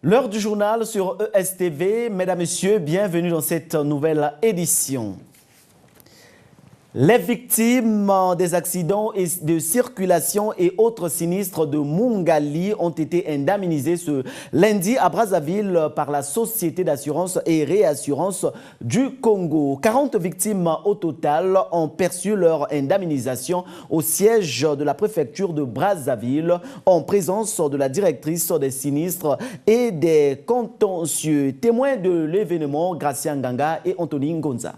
L'heure du journal sur ESTV. Mesdames, Messieurs, bienvenue dans cette nouvelle édition. Les victimes des accidents de circulation et autres sinistres de Mungali ont été indemnisées ce lundi à Brazzaville par la Société d'assurance et réassurance du Congo. 40 victimes au total ont perçu leur indemnisation au siège de la préfecture de Brazzaville en présence de la directrice des sinistres et des contentieux. Témoins de l'événement, Gracia Nganga et Anthony Ngonza.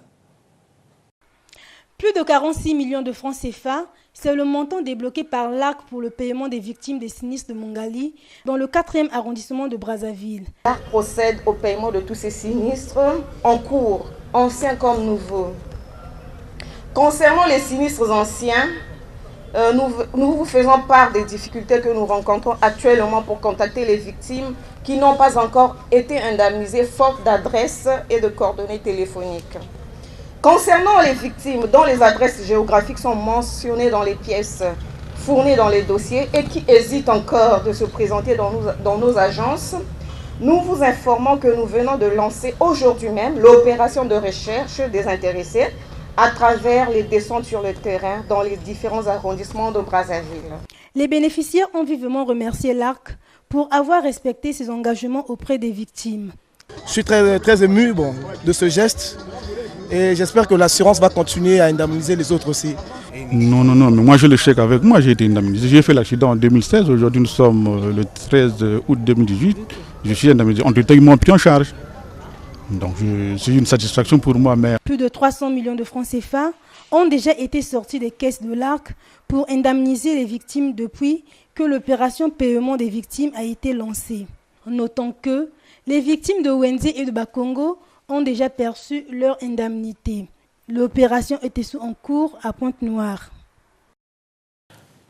Plus de 46 millions de francs CFA, c'est le montant débloqué par l'ARC pour le paiement des victimes des sinistres de Mungali dans le 4e arrondissement de Brazzaville. L'ARC procède au paiement de tous ces sinistres en cours, anciens comme nouveaux. Concernant les sinistres anciens, nous vous faisons part des difficultés que nous rencontrons actuellement pour contacter les victimes qui n'ont pas encore été indemnisées faute d'adresses et de coordonnées téléphoniques. Concernant les victimes dont les adresses géographiques sont mentionnées dans les pièces fournies dans les dossiers et qui hésitent encore de se présenter dans nos agences, nous vous informons que nous venons de lancer aujourd'hui même l'opération de recherche des intéressés à travers les descentes sur le terrain dans les différents arrondissements de Brazzaville. Les bénéficiaires ont vivement remercié l'ARC pour avoir respecté ses engagements auprès des victimes. Je suis très ému de ce geste. Et j'espère que l'assurance va continuer à indemniser les autres aussi. Non, mais moi j'ai le chèque avec moi, j'ai été indemnisé. J'ai fait l'accident en 2016, aujourd'hui nous sommes le 13 août 2018. Je suis indemnisé, entre-temps ils m'ont pris en charge. Donc c'est une satisfaction pour moi. Mais... Plus de 300 millions de francs CFA ont déjà été sortis des caisses de l'ARC pour indemniser les victimes depuis que l'opération paiement des victimes a été lancée. Notons que les victimes de Wenze et de Bakongo ont déjà perçu leur indemnité. L'opération était en cours à Pointe-Noire.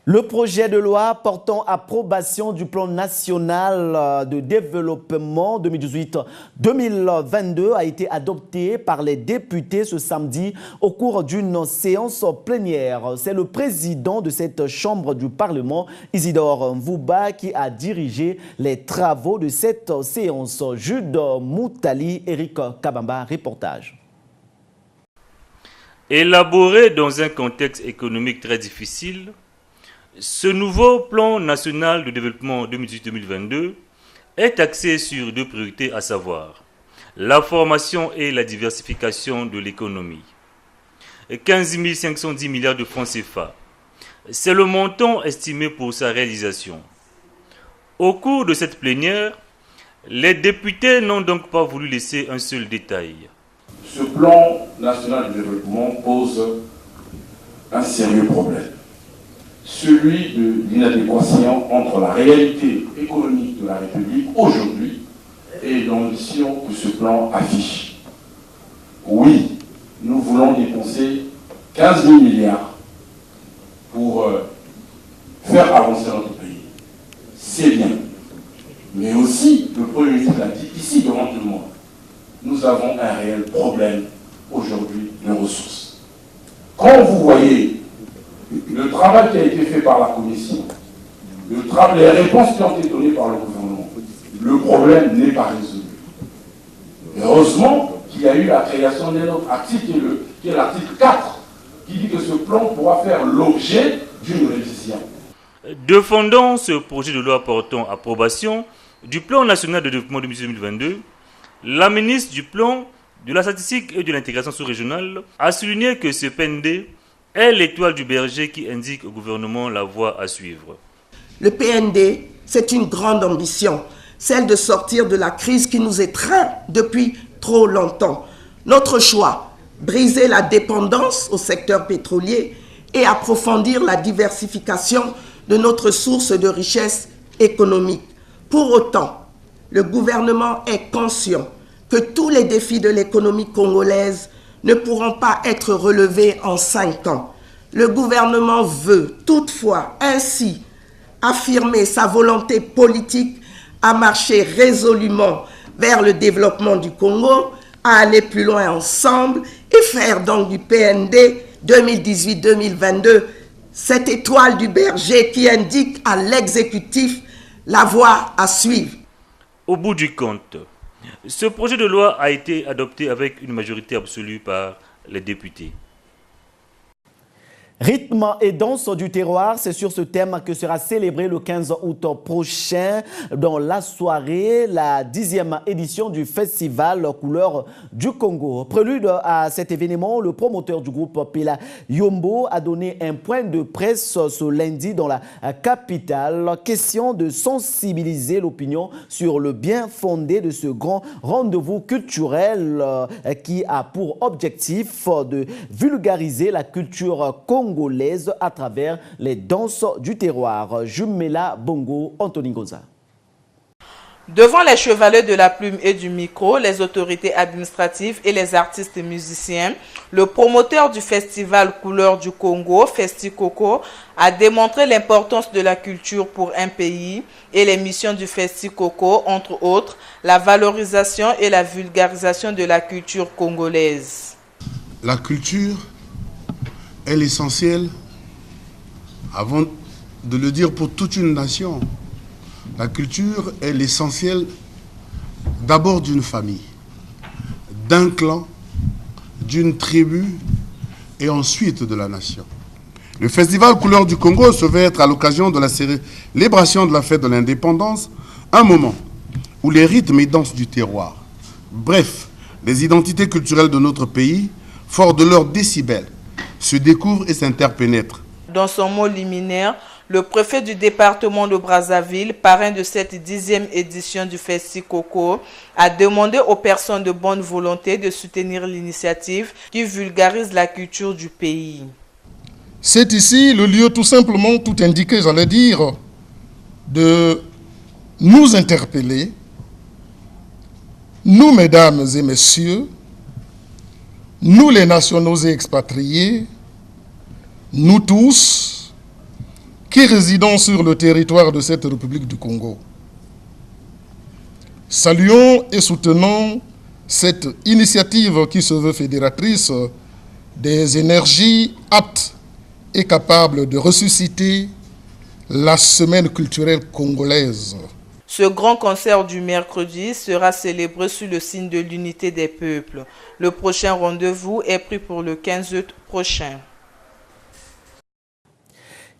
Le projet de loi portant approbation du plan national de développement 2018-2022 a été adopté par les députés ce samedi au cours d'une séance plénière. C'est le président de cette chambre du Parlement, Isidore Mvouba, qui a dirigé les travaux de cette séance. Jude Moutali, Eric Kabamba, reportage. Élaboré dans un contexte économique très difficile, ce nouveau plan national de développement 2018-2022 est axé sur deux priorités, à savoir la formation et la diversification de l'économie. 15 510 milliards de francs CFA, c'est le montant estimé pour sa réalisation. Au cours de cette plénière, les députés n'ont donc pas voulu laisser un seul détail. Ce plan national de développement pose un sérieux problème. Celui de l'inadéquation entre la réalité économique de la République aujourd'hui et l'ambition que ce plan affiche. Oui, nous voulons dépenser 15 000 milliards pour faire avancer notre pays. C'est bien. Mais aussi, le Premier ministre l'a dit ici devant tout le monde, nous avons un réel problème aujourd'hui de ressources. Quand vous voyez le travail qui a été fait par la Commission, les réponses qui ont été données par le gouvernement, le problème n'est pas résolu. Heureusement qu'il y a eu la création d'un autre article, qui est l'article 4, qui dit que ce plan pourra faire l'objet d'une révision. Défendant ce projet de loi portant approbation du plan national de développement 2022, la ministre du Plan, de la Statistique et de l'Intégration sous-régionale a souligné que ce PND est l'étoile du berger qui indique au gouvernement la voie à suivre. Le PND, c'est une grande ambition, celle de sortir de la crise qui nous étreint depuis trop longtemps. Notre choix, briser la dépendance au secteur pétrolier et approfondir la diversification de notre source de richesse économique. Pour autant, le gouvernement est conscient que tous les défis de l'économie congolaise ne pourront pas être relevés en 5 ans. Le gouvernement veut toutefois ainsi affirmer sa volonté politique à marcher résolument vers le développement du Congo, à aller plus loin ensemble et faire donc du PND 2018-2022 cette étoile du berger qui indique à l'exécutif la voie à suivre. Au bout du compte, ce projet de loi a été adopté avec une majorité absolue par les députés. Rythme et danse du terroir, c'est sur ce thème que sera célébré le 15 août prochain dans la soirée, la 10e édition du festival Couleurs du Congo. Prélude à cet événement, le promoteur du groupe Pela Yombo a donné un point de presse ce lundi dans la capitale. Question de sensibiliser l'opinion sur le bien fondé de ce grand rendez-vous culturel qui a pour objectif de vulgariser la culture congolaise à travers les danses du terroir. Jumela Bongo, Anthony Goza. Devant les chevalets de la plume et du micro, les autorités administratives et les artistes musiciens, le promoteur du festival Couleurs du Congo, FestiCoco, a démontré l'importance de la culture pour un pays et les missions du FestiCoco, entre autres, la valorisation et la vulgarisation de la culture congolaise. La culture est l'essentiel, avant de le dire pour toute une nation. La culture est l'essentiel d'abord d'une famille, d'un clan, d'une tribu et ensuite de la nation. Le festival Couleurs du Congo se veut être à l'occasion de la célébration de la fête de l'indépendance, un moment où les rythmes et danses du terroir, bref, les identités culturelles de notre pays, forts de leurs décibels, se découvrent et s'interpénètrent. Dans son mot liminaire, le préfet du département de Brazzaville, parrain de cette 10e édition du FestiCoco, a demandé aux personnes de bonne volonté de soutenir l'initiative qui vulgarise la culture du pays. C'est ici le lieu tout simplement, tout indiqué, j'allais dire, de nous interpeller, nous mesdames et messieurs, nous les nationaux et expatriés, nous tous qui résidons sur le territoire de cette République du Congo. Saluons et soutenons cette initiative qui se veut fédératrice des énergies aptes et capables de ressusciter la semaine culturelle congolaise. Ce grand concert du mercredi sera célébré sous le signe de l'unité des peuples. Le prochain rendez-vous est pris pour le 15 août prochain.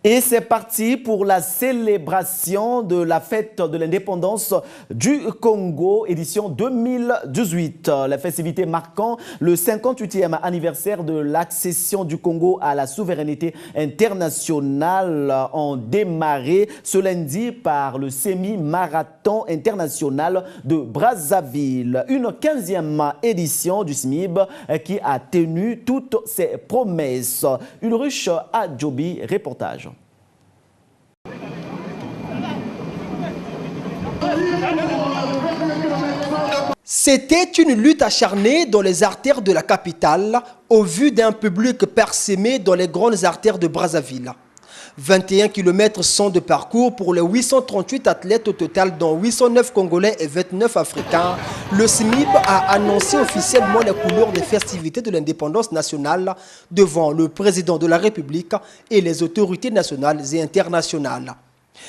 Et c'est parti pour la célébration de la fête de l'indépendance du Congo, édition 2018. La festivité marquant le 58e anniversaire de l'accession du Congo à la souveraineté internationale ont démarré ce lundi par le semi-marathon international de Brazzaville. Une 15e édition du SMIB qui a tenu toutes ses promesses. Ulrich Adjobi, reportage. C'était une lutte acharnée dans les artères de la capitale au vu d'un public parsemé dans les grandes artères de Brazzaville. 21 km sont de parcours pour les 838 athlètes au total, dont 809 Congolais et 29 Africains. Le SMIB a annoncé officiellement les couleurs des festivités de l'indépendance nationale devant le président de la République et les autorités nationales et internationales.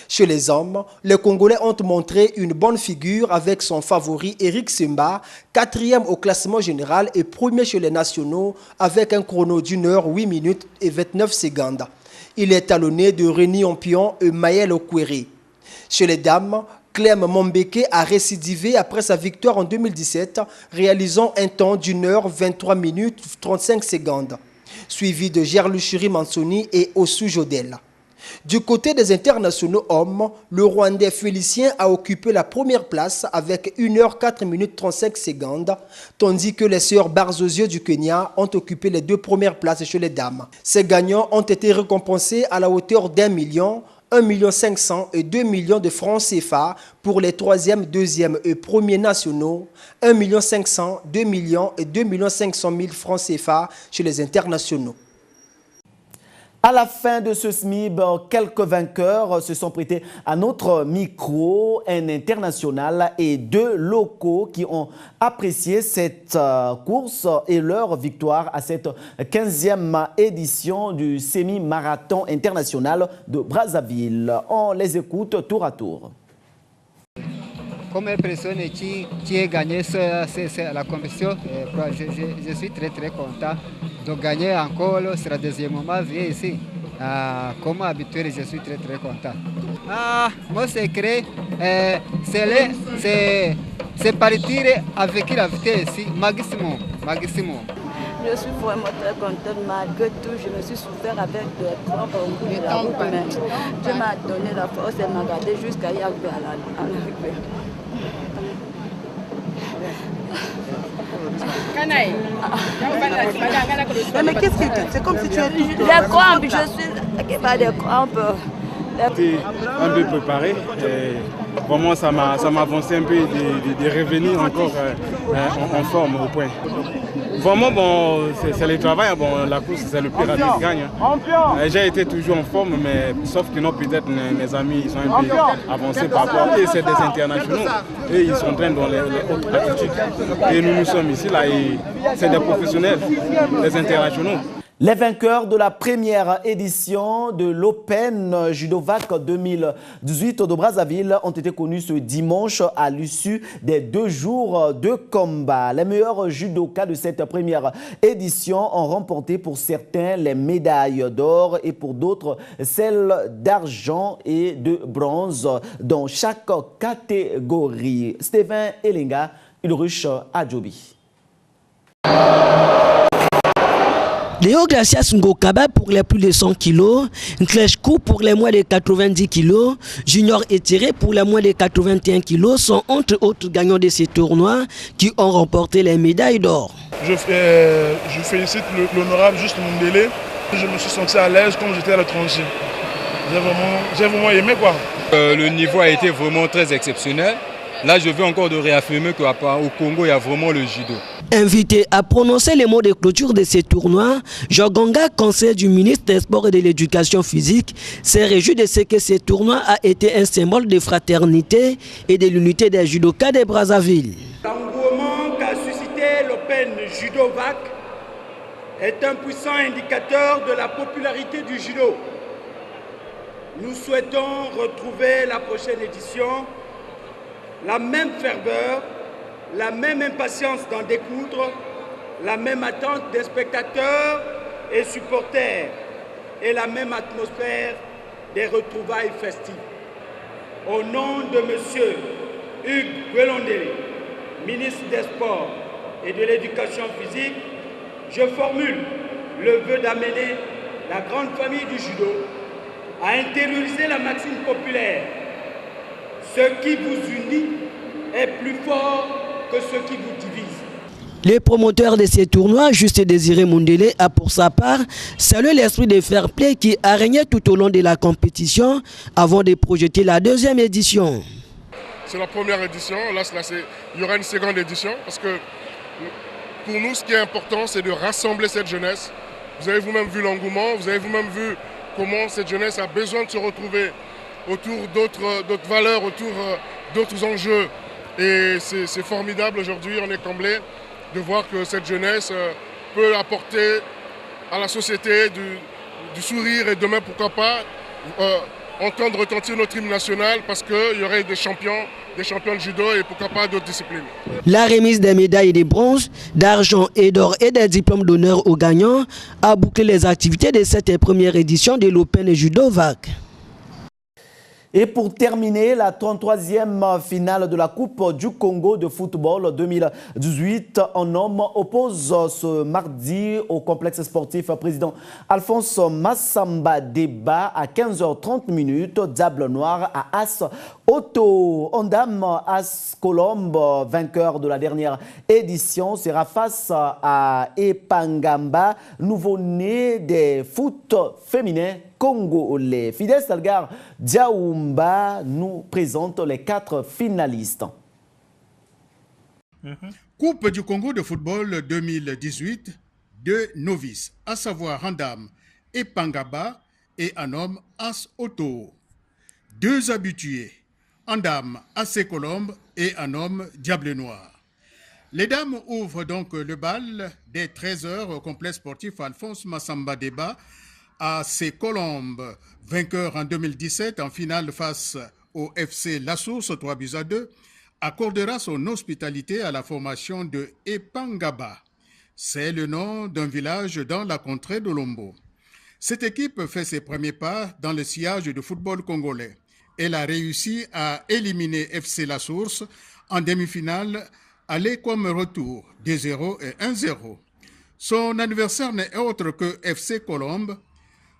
Chez les hommes, les Congolais ont montré une bonne figure avec son favori Eric Semba, 4e au classement général et premier chez les nationaux avec un chrono d'1 heure 8 minutes et 29 secondes. Il est talonné de Rémi Ompion et Maël Okweri. Chez les dames, Clem Mombeke a récidivé après sa victoire en 2017, réalisant un temps d'1 heure 23 minutes 35 secondes, suivi de Gerluchiri Mansoni et Osu Jodel. Du côté des internationaux hommes, le Rwandais Félicien a occupé la première place avec 1 heure 4 minutes 35 secondes, tandis que les sœurs Barzozio du Kenya ont occupé les 2 premières places chez les dames. Ces gagnants ont été récompensés à la hauteur d'1 million, 1 500 000 et 2 millions de francs CFA pour les 3e, 2e et 1er nationaux, 1 500 000, 2 millions et 2 500 000 francs CFA chez les internationaux. À la fin de ce SMIB, quelques vainqueurs se sont prêtés à notre micro, un international et 2 locaux qui ont apprécié cette course et leur victoire à cette 15e édition du semi-marathon international de Brazzaville. On les écoute tour à tour. comme personne qui a gagné la compétition, je suis très content. Donc gagner encore, c'est la deuxième fois vie ici. Comme habitué, je suis très content. Mon secret, c'est partir avec la vitesse ici, maximum. Je suis vraiment très contente, malgré tout, je me suis souffert avec des crampes au bout de la route, mais Dieu m'a donné la force et m'a gardé jusqu'à y arriver à l'arrivée. Mais qu'est-ce que c'est comme si tu as dit les crampes, je suis par des crampes. J'étais un peu préparé. Vraiment, ça m'a avancé un peu de revenir encore en forme au point. Vraiment, bon, c'est le travail. Bon, la course, c'est le plus rapide qui gagne. J'ai été toujours en forme, mais sauf que non, peut-être mes amis ils sont un peu avancés par rapport. Et c'est des internationaux. Et ils sont en train dans les hautes altitudes. Et nous sommes ici, là, et c'est des professionnels, des internationaux. Les vainqueurs de la première édition de l'Open Judovac 2018 de Brazzaville ont été connus ce dimanche à l'issue des 2 jours de combat. Les meilleurs judokas de cette première édition ont remporté pour certains les médailles d'or et pour d'autres celles d'argent et de bronze dans chaque catégorie. Stéphane Elenga, Ulrich Adjobi. Léo Glacias Ngokaba pour les plus de 100 kg, Nkleshkou pour les moins de 90 kg, Junior Etiré pour les moins de 81 kg sont entre autres gagnants de ces tournois qui ont remporté les médailles d'or. Je félicite l'honorable Juste Mundele. Je me suis senti à l'aise comme j'étais à l'étranger. J'ai vraiment aimé quoi. Le niveau a été vraiment très exceptionnel. Là, je veux encore de réaffirmer qu'au Congo, il y a vraiment le judo. Invité à prononcer les mots de clôture de ces tournois, Joganga, conseiller du ministre des Sports et de l'Éducation physique, s'est réjoui de ce que ces tournois a été un symbole de fraternité et de l'unité des judokas de Brazzaville. L'engouement qu'a suscité l'Open Judovac est un puissant indicateur de la popularité du judo. Nous souhaitons retrouver la prochaine édition la même ferveur, la même impatience d'en découdre, la même attente des spectateurs et supporters et la même atmosphère des retrouvailles festives. Au nom de M. Hugues Gwelondé, ministre des Sports et de l'Éducation physique, je formule le vœu d'amener la grande famille du judo à intérioriser la maxime populaire. Ce qui vous unit est plus fort que ce qui vous divise. Le promoteur de ces tournois, Juste Désiré Mundele, a pour sa part salué l'esprit de fair play qui a régné tout au long de la compétition avant de projeter la deuxième édition. C'est la première édition, là, il y aura une seconde édition parce que pour nous ce qui est important c'est de rassembler cette jeunesse. Vous avez vous-même vu l'engouement, vous avez vous-même vu comment cette jeunesse a besoin de se retrouver autour d'autres valeurs, autour d'autres enjeux. Et c'est formidable aujourd'hui, on est comblé de voir que cette jeunesse peut apporter à la société du sourire et demain, pourquoi pas, entendre retentir notre hymne national parce qu'il y aurait des champions de judo et pourquoi pas d'autres disciplines. La remise des médailles de bronze, d'argent et d'or et des diplômes d'honneur aux gagnants a bouclé les activités de cette première édition de l'Open Judovac. Et pour terminer, la 33e finale de la Coupe du Congo de football 2018 en homme oppose ce mardi au complexe sportif président Alphonse Massamba Deba à 15h30 Diable Noir à As Auto. En dame, As Colombe, vainqueur de la dernière édition, sera face à Epangamba, nouveau-né des foot féminins congolais. Fidel Salgar Diaoumba nous présente les 4 finalistes. Coupe du Congo de football 2018, 2 novices, à savoir en dame Epangaba et en homme As Auto. 2 habitués, en dame AC Colombe et en homme Diable Noir. Les dames ouvrent donc le bal dès 13h au complexe sportif Alphonse Massamba Deba à AC Colombe, vainqueur en 2017 en finale face au FC La Source 3-2, accordera son hospitalité à la formation de Epangaba. C'est le nom d'un village dans la contrée de Lombo. Cette équipe fait ses premiers pas dans le sillage du football congolais. Elle a réussi à éliminer FC La Source en demi-finale, aller comme retour, 2-0 et 1-0. Son adversaire n'est autre que FC Colombe,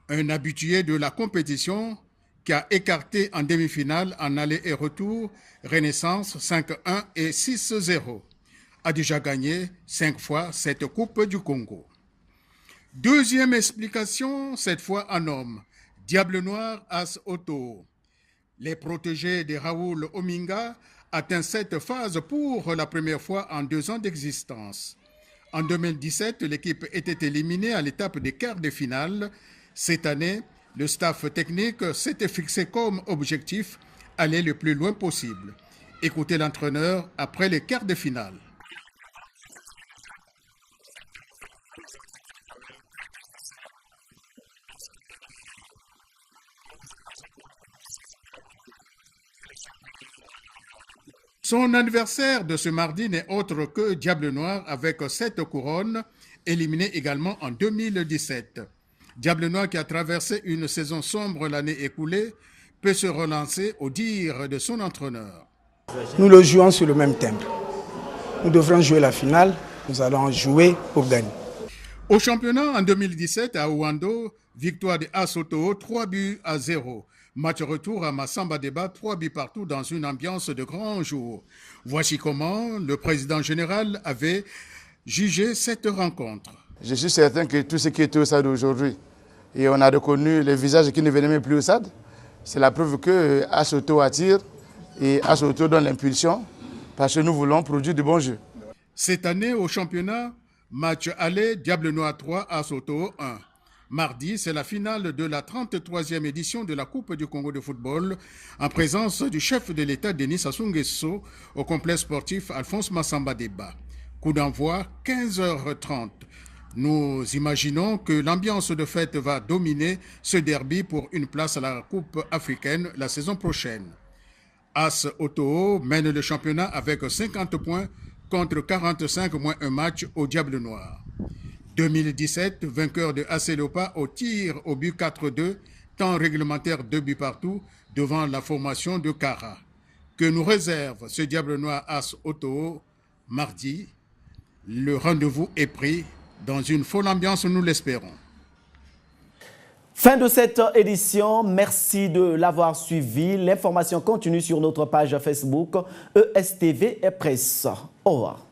un habitué de la compétition qui a écarté en demi-finale en aller et retour Renaissance 5-1 et 6-0. A déjà gagné 5 fois cette Coupe du Congo. Deuxième explication, cette fois en homme. Diable Noir As Otoo. Les protégés de Raoul Ominga atteignent cette phase pour la première fois en 2 ans d'existence. En 2017, l'équipe était éliminée à l'étape des quarts de finale. Cette année, le staff technique s'était fixé comme objectif aller le plus loin possible. Écoutez l'entraîneur après les quarts de finale. Son adversaire de ce mardi n'est autre que Diable Noir avec 7 couronnes, éliminé également en 2017. Diable Noir, qui a traversé une saison sombre l'année écoulée, peut se relancer au dire de son entraîneur. Nous le jouons sur le même timbre. Nous devrons jouer la finale, nous allons jouer pour gagner. Au championnat en 2017 à Ouando, victoire de AS Otoo 3-0. Match retour à Massamba Débat, 3 buts partout dans une ambiance de grand jour. Voici comment le président général avait jugé cette rencontre. Je suis certain que tout ce qui était au stade aujourd'hui, et on a reconnu les visages qui ne venaient même plus au stade, c'est la preuve que AS Otoo attire et AS Otoo donne l'impulsion parce que nous voulons produire de bons jeux. Cette année au championnat, match aller, Diable Noir 3, AS Otoo 1. Mardi, c'est la finale de la 33e édition de la Coupe du Congo de football en présence du chef de l'État Denis Sassou Nguesso au complexe sportif Alphonse Massamba Débat. Coup d'envoi 15h30. Nous imaginons que l'ambiance de fête va dominer ce derby pour une place à la Coupe africaine la saison prochaine. AS Otoo mène le championnat avec 50 points contre 45 moins un match au Diable Noir. 2017, vainqueur de AC Léopard au tir au but 4-2, temps réglementaire 2 buts partout devant la formation de Kara. Que nous réserve ce Diable Noir AS Otoo mardi. Le rendez-vous est pris dans une folle ambiance, nous l'espérons. Fin de cette édition, merci de l'avoir suivi. L'information continue sur notre page Facebook ESTV et Presse. Au revoir.